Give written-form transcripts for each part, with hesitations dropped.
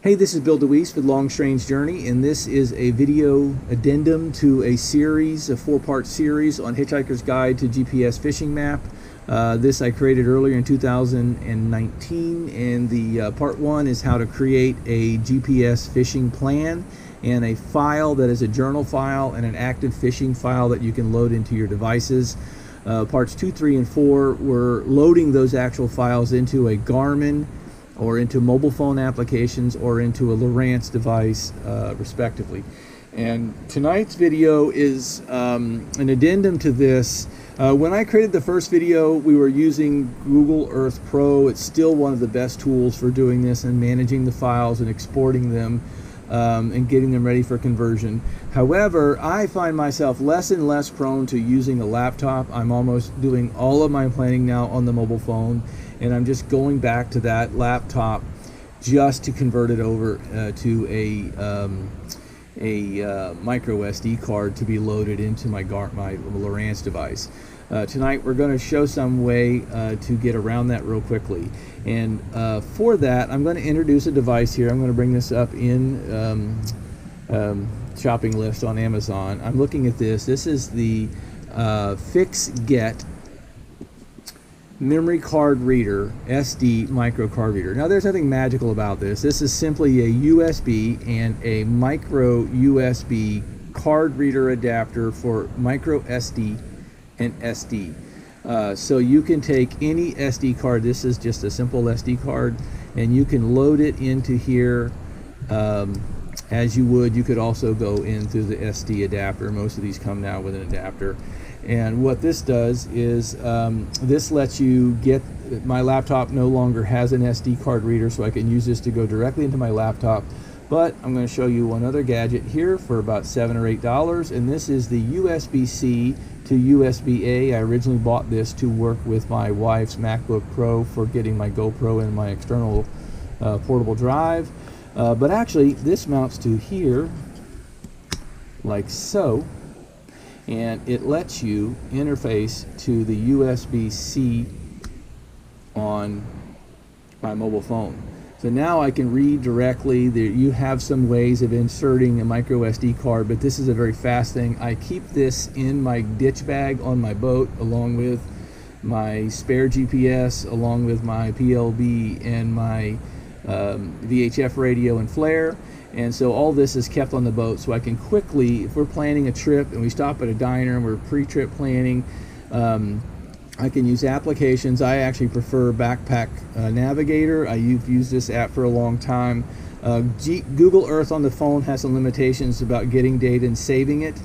Hey, this is Bill DeWeese with Long Strange Journey, and this is a video addendum to a series, a four-part series on Hitchhikers Guide to GPS Fishing Map. This I created earlier in 2019, and the part one is how to create a GPS fishing plan and a file that is a journal file and an active fishing file that you can load into your devices. Parts 2, 3, and 4 were loading those actual files into a Garmin or into mobile phone applications or into a Lowrance device, respectively. And tonight's video is an addendum to this. When I created the first video, we were using Google Earth Pro. It's still one of the best tools for doing this and managing the files and exporting them and getting them ready for conversion. However, I find myself less and less prone to using a laptop. I'm almost doing all of my planning now on the mobile phone, and I'm just going back to that laptop just to convert it over to a MicroSD card to be loaded into my Lowrance device. Tonight we're going to show some way to get around that real quickly, and for that I'm going to introduce a device here. I'm going to bring this up in shopping list on Amazon. I'm looking at this. This is the FixGet memory card reader, SD micro card reader. Now there's nothing magical about this. This is simply a USB and a micro USB card reader adapter for micro SD and SD. So you can take any SD card. This is just a simple SD card, and you can load it into here as you would. You could also go in through the SD adapter. Most of these come now with an adapter. And what this does is this lets you get, my laptop no longer has an SD card reader, so I can use this to go directly into my laptop. But I'm going to show you one other gadget here for about $7 or $8, and this is the USB-C to USB-A. I originally bought this to work with my wife's MacBook Pro for getting my GoPro and my external portable drive. But actually, this mounts to here, like so. And it lets you interface to the USB-C on my mobile phone. So now I can read directly. You have some ways of inserting a micro SD card, but this is a very fast thing. I keep this in my ditch bag on my boat, along with my spare GPS, along with my PLB and my VHF radio and flare. And so all this is kept on the boat, so I can quickly, if we're planning a trip and we stop at a diner and we're pre-trip planning, I can use applications. I actually prefer Backpack Navigator. I've used this app for a long time. Google Earth on the phone has some limitations about getting data and saving it.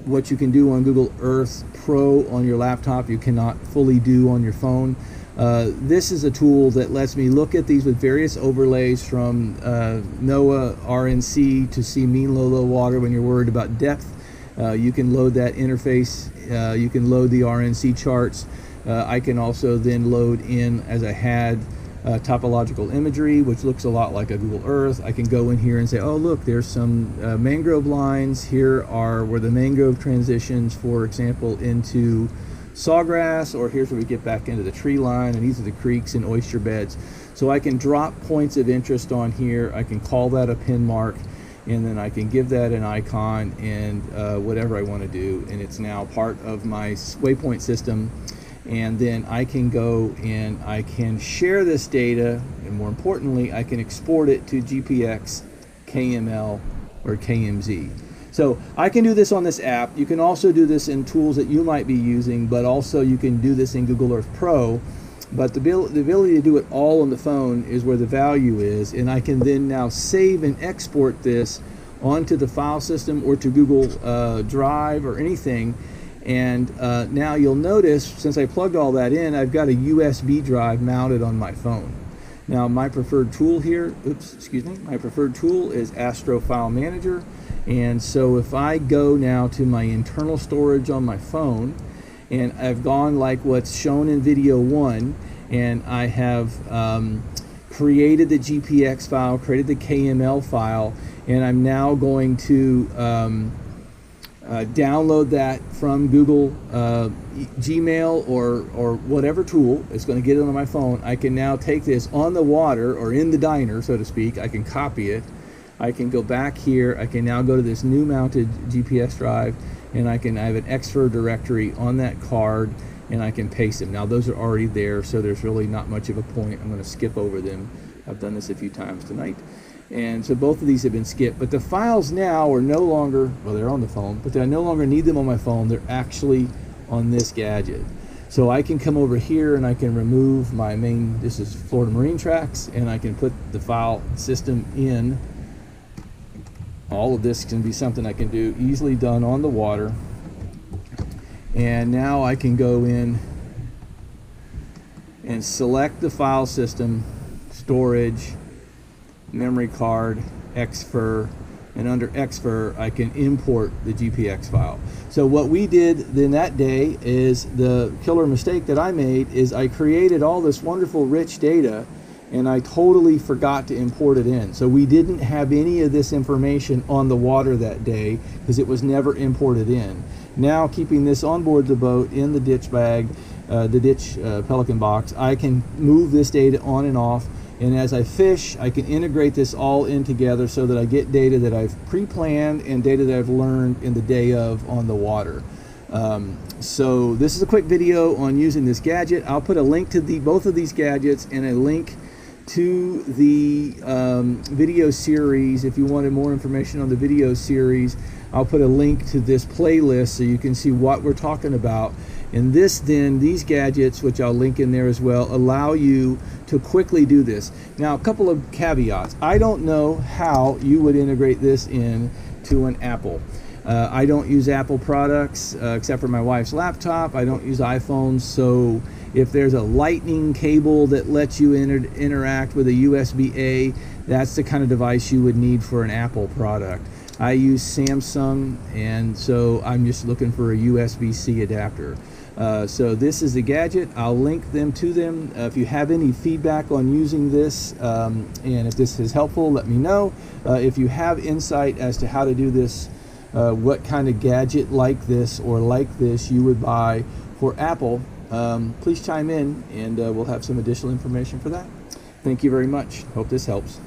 What you can do on Google Earth Pro on your laptop, you cannot fully do on your phone. This is a tool that lets me look at these with various overlays from NOAA, RNC to see mean low water when you're worried about depth. You can load that interface. You can load the RNC charts. I can also then load in, as I had, topological imagery, which looks a lot like a Google Earth. I can go in here and say, oh look, there's some mangrove lines. Here are where the mangrove transitions, for example, into sawgrass, or here's where we get back into the tree line, and these are the creeks and oyster beds. So I can drop points of interest on here. I can call that a pin mark, and then I can give that an icon and whatever I want to do, and it's now part of my waypoint system. And then I can go and I can share this data, and more importantly, I can export it to GPX, KML, or KMZ. So I can do this on this app. You can also do this in tools that you might be using, but also you can do this in Google Earth Pro. But the ability to do it all on the phone is where the value is, and I can then now save and export this onto the file system or to Google Drive or anything. And now you'll notice, since I plugged all that in, I've got a USB drive mounted on my phone. Now my preferred tool here, my preferred tool is Astro File Manager. And so if I go now to my internal storage on my phone, and I've gone like what's shown in video 1, and I have created the GPX file, created the KML file, and I'm now going to download that from Google Gmail or whatever tool. It's going to get it on my phone. I can now take this on the water or in the diner, so to speak. I can copy it. I can go back here. I can now go to this new mounted GPS drive, and I have an extra directory on that card, and I can paste them. Now those are already there, so there's really not much of a point. I'm going to skip over them. I've done this a few times tonight. And so both of these have been skipped, but the files now are no longer, well, they're on the phone, but I no longer need them on my phone. They're actually on this gadget. So I can come over here and I can remove my main, this is Florida Marine Tracks, and I can put the file system in. All of this can be something I can do, easily done on the water. And now I can go in and select the file system, storage, memory card, XFIR, and under XFIR I can import the GPX file. So what we did then that day is, the killer mistake that I made is I created all this wonderful rich data and I totally forgot to import it in. So we didn't have any of this information on the water that day because it was never imported in. Now, keeping this on board the boat in the ditch bag, the ditch Pelican box, I can move this data on and off, and as I fish I can integrate this all in together so that I get data that I've pre-planned and data that I've learned in the day of on the water. So this is a quick video on using this gadget. I'll put a link to both of these gadgets and a link to the video series. If you wanted more information on the video series, I'll put a link to this playlist so you can see what we're talking about. And these gadgets, which I'll link in there as well, allow you to quickly do this. Now, a couple of caveats. I don't know how you would integrate this in to an Apple. I don't use Apple products except for my wife's laptop. I don't use iPhones, so if there's a lightning cable that lets you interact with a USB-A, that's the kind of device you would need for an Apple product. I use Samsung, and so I'm just looking for a USB-C adapter. So this is the gadget. I'll link them to them. If you have any feedback on using this, and if this is helpful, let me know. If you have insight as to how to do this, what kind of gadget like this or like this you would buy for Apple, please chime in, and we'll have some additional information for that. Thank you very much. Hope this helps.